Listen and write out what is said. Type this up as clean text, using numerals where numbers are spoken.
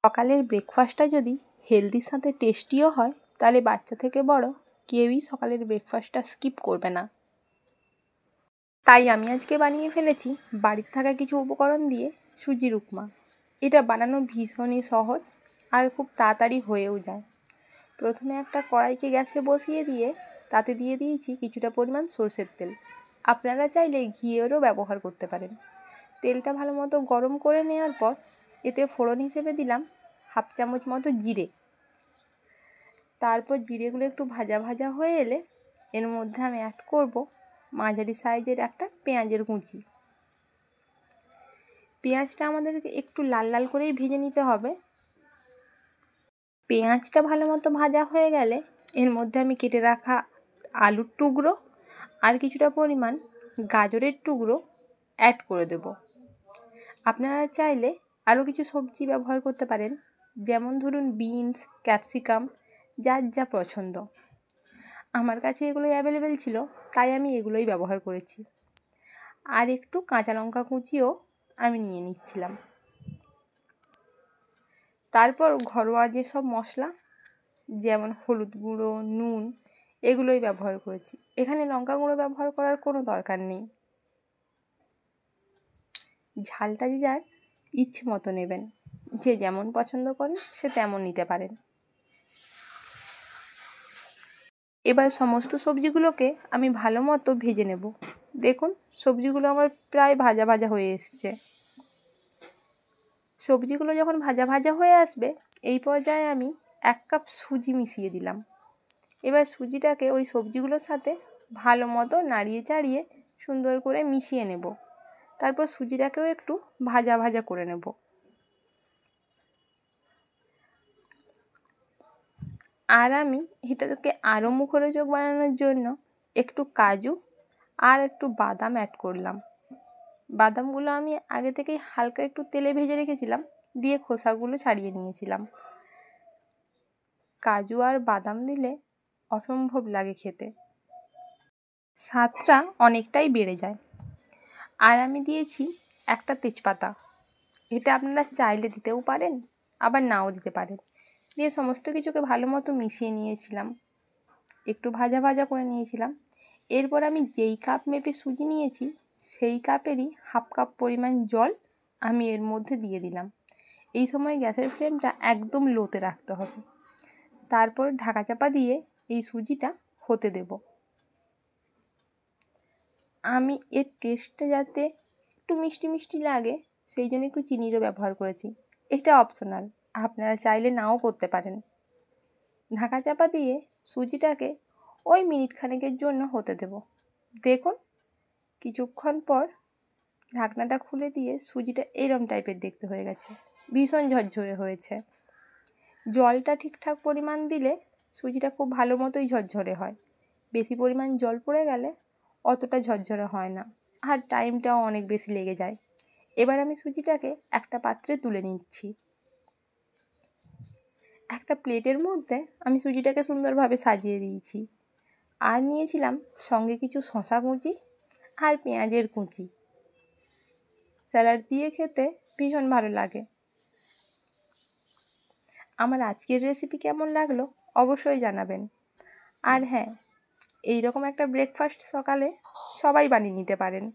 সকালের ব্রেকফাস্টটা যদি হেলদির সাথে টেস্টিও হয় তাহলে বাচ্চা থেকে বড় কেউই সকালের ব্রেকফাস্টটা স্কিপ করবে না। তাই আমি আজকে বানিয়ে ফেলেছি বাড়িতে থাকা কিছু উপকরণ দিয়ে সুজির উপমা। এটা বানানো ভীষণই সহজ আর খুব তাড়াতাড়ি হয়েও যায়। প্রথমে একটা কড়াইকে গ্যাসে বসিয়ে দিয়ে তাতে দিয়ে দিয়েছি কিছুটা পরিমাণ সরষের তেল। আপনারা চাইলে ঘিয়েরও ব্যবহার করতে পারেন। তেলটা ভালো মতো গরম করে নেওয়ার পর এতে ফোড়ন হিসেবে দিলাম 1/2 চামচ মতো জিরে। তারপর জিরেগুলো একটু ভাজা ভাজা হয়ে এলে এর মধ্যে আমি অ্যাড করব মাঝারি সাইজের একটা পেঁয়াজের কুচি। পেঁয়াজটা আমাদেরকে একটু লাল লাল করেই ভেজে নিতে হবে। পেঁয়াজটা ভালো মতো ভাজা হয়ে গেলে এর মধ্যে আমি কেটে রাখা আলুর টুকরো আর কিছুটা পরিমাণ গাজরের টুকরো অ্যাড করে দেব। আপনারা চাইলে আরও কিছু সবজি ব্যবহার করতে পারেন, যেমন ধরুন বিনস, ক্যাপসিকাম, যার যা পছন্দ। আমার কাছে এগুলোই অ্যাভেলেবেল ছিল, তাই আমি এগুলোই ব্যবহার করেছি। আর একটু কাঁচা লঙ্কা কুচিও আমি নিয়ে নিচ্ছিলাম। তারপর ঘরোয়া যেসব মশলা যেমন হলুদ গুঁড়ো, নুন, এগুলোই ব্যবহার করেছি। এখানে লঙ্কা গুঁড়ো ব্যবহার করার কোনো দরকার নেই। ঝালটা যে যার ইচ্ছে মতো নেবেন, যে যেমন পছন্দ করেন সে তেমন নিতে পারেন। এবার সমস্ত সবজিগুলোকে আমি ভালো মতো ভেজে নেব। দেখুন সবজিগুলো আমার প্রায় ভাজা ভাজা হয়ে এসছে। সবজিগুলো যখন ভাজা ভাজা হয়ে আসবে এই পর্যায়ে আমি 1 কাপ সুজি মিশিয়ে দিলাম। এবার সুজিটাকে ওই সবজিগুলোর সাথে ভালো মতো নাড়িয়ে চাড়িয়ে সুন্দর করে মিশিয়ে নেব। তারপর সুজিটাকেও একটু ভাজা ভাজা করে নেব। আর আমি এটাকে আরও মুখরোচক বানানোর জন্য একটু কাজু আর একটু বাদাম অ্যাড করলাম। বাদামগুলো আমি আগে থেকেই হালকা একটু তেলে ভেজে রেখেছিলাম, দিয়ে খোসাগুলো ছাড়িয়ে নিয়েছিলাম। কাজু আর বাদাম দিলে অসম্ভব লাগে খেতে, স্বাদটা অনেকটাই বেড়ে যায়। আর আমি দিয়েছি একটা তেজপাতা, এটা আপনারা চাইলে দিতেও পারেন আবার নাও দিতে পারেন। দিয়ে সমস্ত কিছুকে ভালো মতো মিশিয়ে নিয়েছিলাম, একটু ভাজা ভাজা করে নিয়েছিলাম। এরপর আমি যেই কাপ মেপে সুজি নিয়েছি সেই কাপেরই 1/2 কাপ পরিমাণ জল আমি এর মধ্যে দিয়ে দিলাম। এই সময় গ্যাসের ফ্লেমটা একদম লোতে রাখতে হবে। তারপর ঢাকা চাপা দিয়ে এই সুজিটা হতে দেব। আমি এর টেস্টটা যাতে একটু মিষ্টি মিষ্টি লাগে সেই জন্য একটু চিনিরও ব্যবহার করেছি। এটা অপশনাল, আপনারা চাইলে নাও করতে পারেন। ঢাকা চাপা দিয়ে সুজিটাকে ওই মিনিট খানেকের জন্য হতে দেব। দেখুন কিছুক্ষণ পর ঢাকনাটা খুলে দিয়ে সুজিটা এরম টাইপের দেখতে হয়ে গেছে, ভীষণ ঝরঝরে হয়েছে। জলটা ঠিকঠাক পরিমাণ দিলে সুজিটা খুব ভালো মতোই ঝরঝরে হয়। বেশি পরিমাণ জল পড়ে গেলে অতটা ঝরঝরে হয় না আর টাইমটাও অনেক বেশি লেগে যায়। এবার আমি সুজিটাকে একটা পাত্রে তুলে নিচ্ছি। একটা প্লেটের মধ্যে আমি সুজিটাকে সুন্দরভাবে সাজিয়ে দিয়েছি। আর নিয়েছিলাম সঙ্গে কিছু শসা কুচি আর পেঁয়াজের কুচি। স্যালাড দিয়ে খেতে ভীষণ ভালো লাগে। আমার আজকের রেসিপি কেমন লাগলো অবশ্যই জানাবেন। আর হ্যাঁ, এইরকম একটা ব্রেকফাস্ট সকালে সবাই বানিয়ে নিতে পারেন।